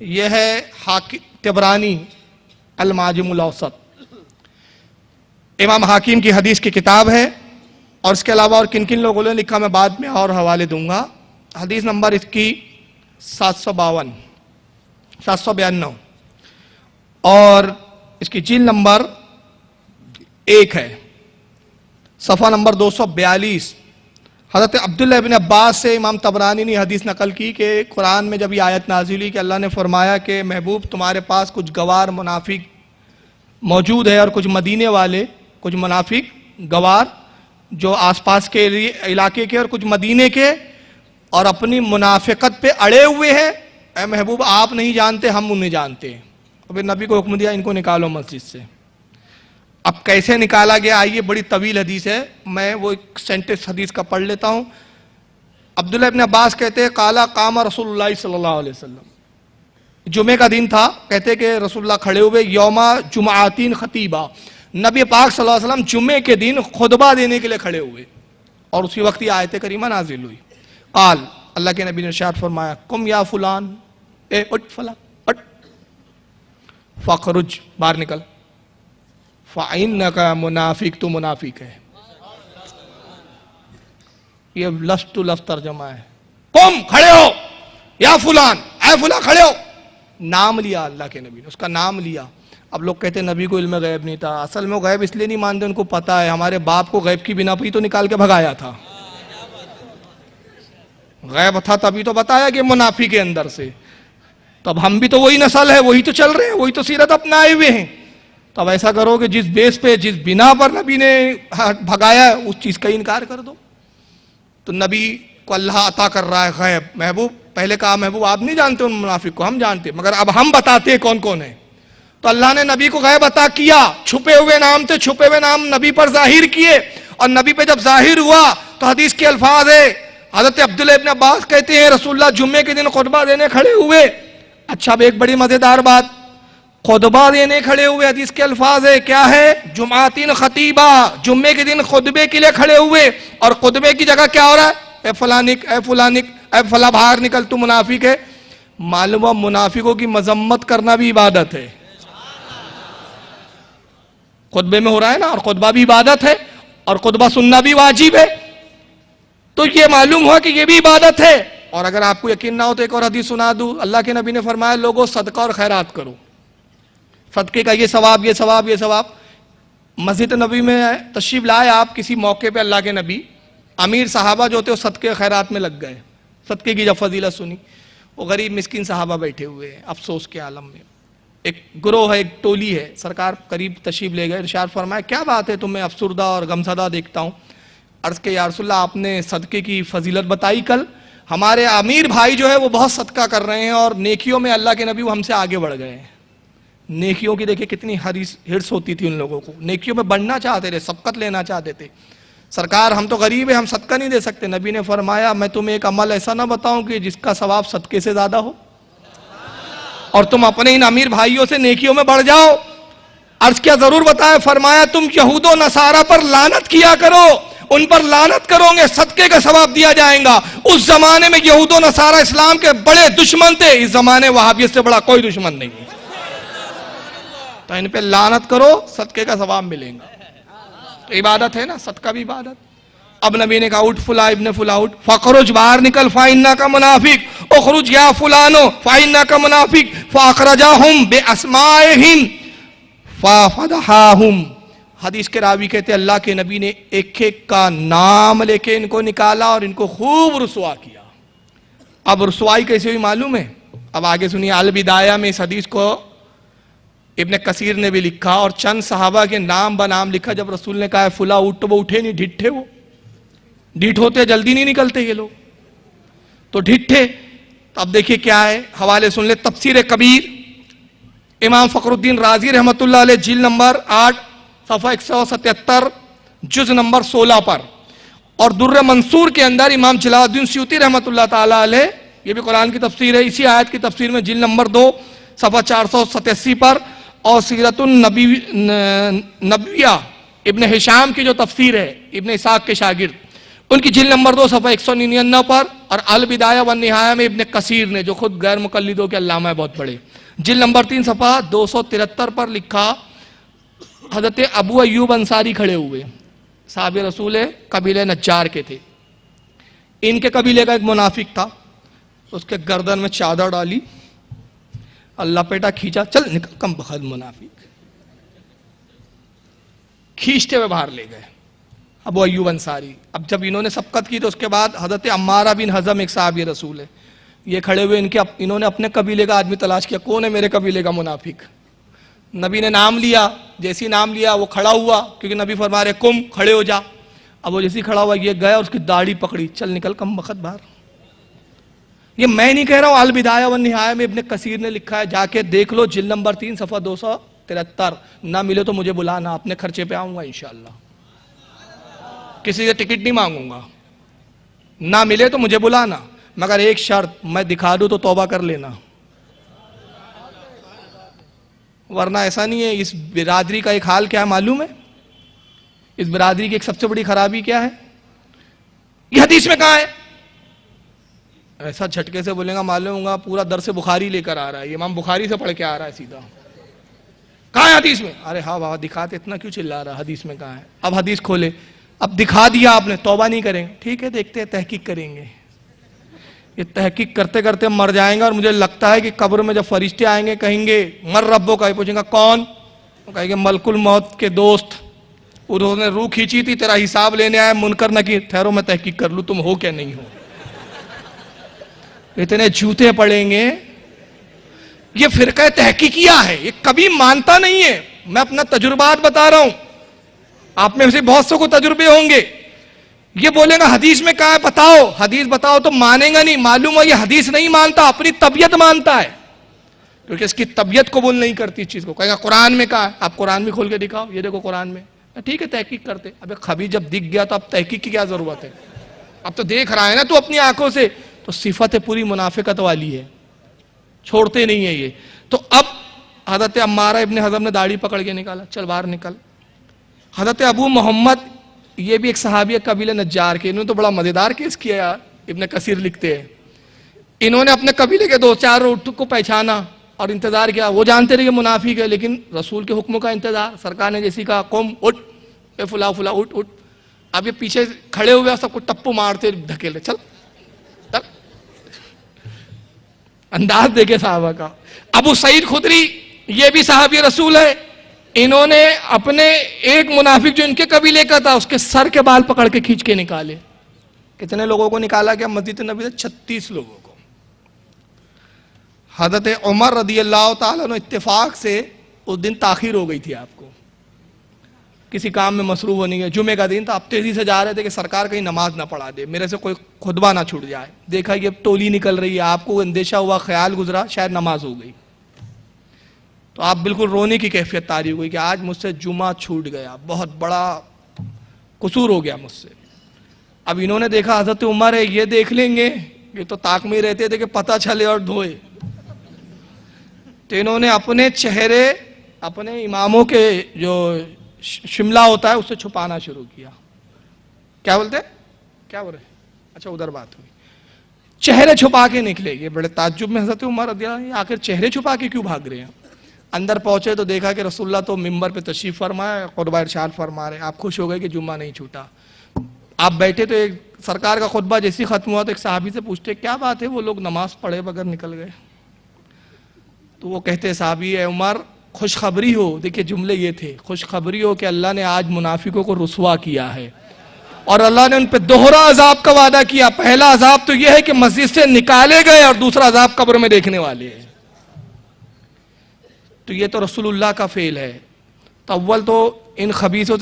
یہ ہے طبرانی المعجم الاوسط، امام حاکم کی حدیث کی کتاب ہے، اور اس کے علاوہ اور کن کن لوگوں نے لکھا میں بعد میں اور حوالے دوں گا۔ حدیث نمبر اس کی 752 اور اس کی جلد نمبر 1 ہے، صفحہ نمبر 242۔ حضرت عبداللہ ابن عباس سے امام طبرانی نے حدیث نقل کی کہ قرآن میں جب یہ آیت نازل ہوئی کہ اللہ نے فرمایا کہ محبوب تمہارے پاس کچھ گوار منافق موجود ہے، اور کچھ مدینے والے، کچھ منافق گوار جو آس پاس کے علاقے کے اور کچھ مدینے کے، اور اپنی منافقت پہ اڑے ہوئے ہیں، اے محبوب آپ نہیں جانتے، ہم انہیں جانتے ہیں۔ اور پھر نبی کو حکم دیا ان کو نکالو مسجد سے۔ اب کیسے نکالا گیا آئیے، بڑی طویل حدیث ہے، میں وہ ایک سینٹنس حدیث کا پڑھ لیتا ہوں۔ عبداللہ ابن عباس کہتے ہیں قالا قام رسول اللہ صلی اللہ علیہ وسلم، جمعے کا دن تھا، کہتے کہ رسول اللہ کھڑے ہوئے، یوم جمعاتین خطیبہ، نبی پاک صلی اللہ علیہ وسلم جمعے کے دن خطبہ دینے کے لیے کھڑے ہوئے، اور اسی وقت یہ آیت کریمہ نازل ہوئی۔ قال، اللہ کے نبی نے ارشاد فرمایا، قم یا فلان، اے اٹھ فلاں، اٹھ، فخرج، باہر نکل، فَإِنَّكَ منافق، تو منافق ہے۔ یہ لفظ تو لفظ ترجمہ ہے، قم، کھڑے ہو، یا فلان، اے فلاں کھڑے ہو، نام لیا اللہ کے نبی نے، اس کا نام لیا۔ اب لوگ کہتے ہیں نبی کو علم غیب نہیں تھا، اصل میں وہ غیب اس لیے نہیں مانتے، ان کو پتا ہے ہمارے باپ کو غیب کی بنا پہ ہی تو نکال کے بھگایا تھا، غیب تھا تبھی تو بتایا کہ منافق کے اندر سے، تب ہم بھی تو وہی نسل ہے، وہی تو چل رہے ہیں، وہی تو سیرت اپنائے ہوئے ہیں۔ تب ایسا کرو کہ جس بیس پہ، جس بنا پر نبی نے بھگایا ہے اس چیز کا انکار کر دو۔ تو نبی کو اللہ عطا کر رہا ہے غیب، محبوب پہلے کہا محبوب آپ نہیں جانتے ان منافق کو، ہم جانتے، مگر اب ہم بتاتے کون کون ہیں۔ تو اللہ نے نبی کو غیب عطا کیا، چھپے ہوئے نام تھے، چھپے ہوئے نام نبی پر ظاہر کیے، اور نبی پہ جب ظاہر ہوا تو حدیث کے الفاظ ہے، حضرت عبداللہ ابن عباس کہتے ہیں رسول اللہ جمعے کے دن خطبہ دینے کھڑے ہوئے۔ اچھا، اب ایک بڑی مزیدار بات، خطبہ دینے کھڑے ہوئے، حدیث کے الفاظ ہے کیا ہے، جمعاتین خطیبہ، جمعے کے دن خطبے کے لیے کھڑے ہوئے، اور خطبے کی جگہ کیا ہو رہا ہے، اے فلانک، اے فلانک، اے فلاں باہر نکل، تو منافق ہے۔ معلوم ہے منافقوں کی مذمت کرنا بھی عبادت ہے، خطبے میں ہو رہا ہے نا، اور خطبہ بھی عبادت ہے، اور خطبہ سننا بھی واجب ہے، تو یہ معلوم ہوا کہ یہ بھی عبادت ہے۔ اور اگر آپ کو یقین نہ ہو تو ایک اور حدیث سنا دوں، اللہ کے نبی نے فرمایا لوگوں صدقہ اور خیرات کرو، صدقے کا یہ ثواب، یہ ثواب، یہ ثواب۔ مسجد نبی میں تشریف لائے آپ کسی موقع پہ، اللہ کے نبی، امیر صحابہ جو تھے وہ صدقے خیرات میں لگ گئے، صدقے کی جب فضیلت سنی، وہ غریب مسکین صحابہ بیٹھے ہوئے ہیں افسوس کے عالم میں، ایک گروہ ہے، ایک ٹولی ہے، سرکار قریب تشریف لے گئے، ارشاد فرمایا کیا بات ہے تمہیں افسردہ اور غمزدہ دیکھتا ہوں؟ عرض کہ یا رسول اللہ آپ نے صدقے کی فضیلت بتائی کل، ہمارے امیر بھائی جو ہے وہ بہت صدقہ کر رہے ہیں، اور نیکیوں میں اللہ کے نبی وہ ہم سے آگے بڑھ گئے ہیں۔ نیکیوں کی دیکھیں کتنی ہرس ہوتی تھی ان لوگوں کو، نیکیوں میں بڑھنا چاہتے تھے، سبقت لینا چاہتے تھے۔ سرکار ہم تو غریب ہیں، ہم صدقہ نہیں دے سکتے۔ نبی نے فرمایا میں تمہیں ایک عمل ایسا نہ بتاؤں کہ جس کا ثواب صدقے سے زیادہ ہو، اور تم اپنے ان امیر بھائیوں سے نیکیوں میں بڑھ جاؤ۔ عرض کیا ضرور بتایا، فرمایا تم یہود و نصارہ پر لعنت کیا کرو، ان پر لعنت کرو گے صدقے کا ثواب دیا جائے گا۔ اس زمانے میں یہود و نصارہ اسلام کے بڑے دشمن تھے، اس زمانے وہابیت سے بڑا کوئی دشمن نہیں ہے، تو ان پہ لعنت کرو، صدقے کا ثواب ملے گا۔ تو عبادت ہے نا، صدقہ بھی عبادت۔ اب نبی نے کہا اٹھ فلاں ابن فلاں اٹھ، فخرج، باہر نکل، فإنک منافق، اخرج یا فلانو فإنک منافق، فاخرجاہم باسمائہم ففضحاہم۔ حدیث کے راوی کہتے ہیں اللہ کے نبی نے ایک ایک کا نام لے کے ان کو نکالا اور ان کو خوب رسوا کیا۔ اب رسوائی کیسے ہوئی معلوم ہے؟ اب آگے سنیے، البدایہ میں اس حدیث کو ابن کثیر نے بھی لکھا، اور چند صحابہ کے نام بنام لکھا۔ جب رسول نے کہا فلاں اٹھ تو وہ اٹھے نہیں، ڈھٹ تھے، وہ ڈھٹ ہوتے جلدی نہیں نکلتے یہ لوگ، تو ڈھٹ تھے۔ اب دیکھیے کیا ہے، حوالے سن لے، تفسیر کبیر امام فخر الدین رازی رحمۃ اللہ علیہ، جلد نمبر 8 صفحہ 177 جز نمبر 16 پر، اور در منصور کے اندر امام جلال الدین سیوطی رحمۃ اللہ تعالی علیہ، یہ بھی قرآن کی تفسیر ہے، اسی آیت کی تفسیر میں جلد نمبر 2 صفحہ 487 پر، اور سیرت النبویہ ابن ہشام کی جو تفسیر ہے، ابن اسحاق کے شاگرد، ان کی جلد نمبر 2 صفحہ 199 پر، اور البدایہ والنہایہ میں ابن کثیر نے، جو خود غیر مقلدوں کے علامہ ہے بہت بڑے، جلد نمبر 3 صفحہ 273 پر لکھا، حضرت ابو ایوب انصاری کھڑے ہوئے، صحابی رسول قبیلہ نجار کے تھے، ان کے قبیلے کا ایک منافق تھا، اس کے گردن میں چادر ڈالی، اللہ پیٹا کھینچا، چل نکل کم بخت منافق، کھینچتے ہوئے باہر لے گئے ابو ایوب انصاری۔ اب جب انہوں نے سبقت کی تو اس کے بعد حضرت عمارہ بن حزم ایک صحابی رسول ہے، یہ کھڑے ہوئے، انہوں نے اپنے قبیلے کا آدمی تلاش کیا، کون ہے میرے قبیلے کا منافق؟ نبی نے نام لیا، جیسی نام لیا وہ کھڑا ہوا، کیونکہ نبی فرما رہے کم کھڑے ہو جا۔ اب وہ جیسی کھڑا ہوا، یہ گیا اور اس کی داڑھی پکڑی، چل نکل کم بخت باہر۔ یہ میں نہیں کہہ رہا ہوں، البدایہ والنہایہ میں ابن کثیر نے لکھا ہے، جا کے دیکھ لو، جلد نمبر 3 صفحہ 273۔ نہ ملے تو مجھے بلانا، اپنے خرچے پہ آؤں گا انشاءاللہ، کسی سے ٹکٹ نہیں مانگوں گا، نہ ملے تو مجھے بلانا، مگر ایک شرط، میں دکھا دوں تو توبہ کر لینا، ورنہ ایسا نہیں ہے۔ اس برادری کا ایک حال کیا ہے معلوم ہے؟ اس برادری کی ایک سب سے بڑی خرابی کیا ہے؟ یہ حدیث میں کہاں ہے؟ ایسا جھٹکے سے بولیں گا معلوم ہوگا پورا درس بخاری لے کر آ رہا ہے، یہ امام بخاری سے پڑھ کے آ رہا ہے سیدھا، کہاں ہے حدیث میں؟ ارے ہاں بابا دکھاتے، اتنا کیوں چلا رہا ہے، حدیث میں کہاں ہے؟ اب حدیث کھولے، اب دکھا دیا آپ نے، توبہ نہیں کریں گے، ٹھیک ہے دیکھتے ہیں، تحقیق کریں گے۔ یہ تحقیق کرتے کرتے مر جائیں گے، اور مجھے لگتا ہے کہ قبر میں جب فرشتے آئیں گے کہیں گے مر ربو کا، پوچھیں گا کون؟ کہیں گے ملک الموت کے دوست، انہوں نے روح کھینچی تھی، تیرا حساب لینے آئے، منکر نہ کی، ٹھہرو میں تحقیق کر لوں تم ہو کیا نہیں ہو۔ اتنے جوتے پڑیں گے۔ یہ فرقہ تحقیقیہ ہے، یہ کبھی مانتا نہیں ہے، میں اپنا تجربات بتا رہا ہوں، آپ میں سے بہت سو کو تجربے ہوں گے۔ یہ بولے گا حدیث میں کہاں ہے بتاؤ، حدیث بتاؤ تو مانیں گا نہیں، معلوم ہے یہ حدیث نہیں مانتا، اپنی طبیعت مانتا ہے، کیونکہ اس کی طبیعت قبول نہیں کرتی اس چیز کو۔ کہے گا قرآن میں کہاں ہے، آپ قرآن بھی کھول کے دکھاؤ، یہ دیکھو قرآن میں، ٹھیک ہے تحقیق کرتے۔ ابے خبی جب دکھ گیا تو اب تحقیق کی کیا ضرورت ہے، اب تو دیکھ رہا ہے نا تو اپنی آنکھوں سے، تو صفت پوری منافقت والی ہے، چھوڑتے نہیں ہے یہ۔ تو اب حضرت عمارہ ابن حزم نے داڑھی پکڑ کے نکالا، چل باہر نکل۔ حضرت ابو محمد، یہ بھی ایک صحابی قبیلہ نجار کے، انہوں نے تو بڑا مزیدار کیس کیا یار، ابن کثیر لکھتے ہیں، انہوں نے اپنے قبیلے کے 2-4 اٹھ کو پہچانا اور انتظار کیا، وہ جانتے رہے کہ منافق ہے، لیکن رسول کے حکموں کا انتظار، سرکار نے جیسی کہا قوم اٹھ، اے فلا فلا اٹھ اٹھ، اب یہ پیچھے کھڑے ہوئے سب کو ٹپو مارتے دھکیلے، چل چل، انداز دیکھے صحابہ کا۔ ابو سعید خدری، یہ بھی صحابی رسول ہے، انہوں نے اپنے ایک منافق جو ان کے قبیلے کا تھا اس کے سر کے بال پکڑ کے کھینچ کے نکالے۔ کتنے لوگوں کو نکالا گیا مسجد نبی سے؟ 36 لوگوں کو۔ حضرت عمر رضی اللہ تعالیٰ عنہ اتفاق سے اس دن تاخیر ہو گئی تھی، آپ کو کسی کام میں مصروف ہونے کے، جمعے کا دن تھا، آپ تیزی سے جا رہے تھے کہ سرکار کہیں نماز نہ پڑھا دے، میرے سے کوئی خطبہ نہ چھوٹ جائے، دیکھا یہ ٹولی نکل رہی ہے، آپ کو اندیشہ ہوا، خیال گزرا شاید نماز ہو گئی، تو آپ بالکل رونے کی کیفیت طاری ہوئی کہ آج مجھ سے جمعہ چھوٹ گیا، بہت بڑا قصور ہو گیا مجھ سے۔ اب انہوں نے دیکھا حضرت عمر ہے، یہ دیکھ لیں گے، یہ تو طاق میں رہتے تھے کہ پتہ چلے اور دھوئے، تو انہوں نے اپنے چہرے اپنے اماموں کے جو شملہ ہوتا ہے اس سے چھپانا شروع کیا۔ کیا بولتے ہیں؟ کیا بول رہے ہیں؟ اچھا ادھر بات ہوئی، چہرے چھپا کے نکلے۔ یہ بڑے تعجب میں حضرت عمر رضی اللہ عنہ، آخر چہرے چھپا کے کیوں بھاگ رہے ہیں؟ اندر پہنچے تو دیکھا کہ رسول اللہ تو ممبر پہ تشریف فرمائے، خطبہ ارشاد فرما رہے، آپ خوش ہو گئے کہ جمعہ نہیں چھوٹا۔ آپ بیٹھے تو ایک سرکار کا خطبہ جیسی ختم ہوا تو ایک صحابی سے پوچھتے کیا بات ہے وہ لوگ نماز پڑھے بغیر نکل گئے؟ تو وہ کہتے صحابی اے عمر خوشخبری ہو، دیکھیں جملے یہ تھے، خوشخبری ہو کہ اللہ نے آج منافقوں کو رسوا کیا ہے، اور اللہ نے ان پہ دوہرا عذاب کا وعدہ کیا۔ پہلا عذاب تو یہ ہے کہ مسجد سے نکالے گئے، اور دوسرا عذاب قبر میں دیکھنے والے ہیں۔ تو یہ تو رسول اللہ کا فعل ہے، تو اول تو ان خبیثوں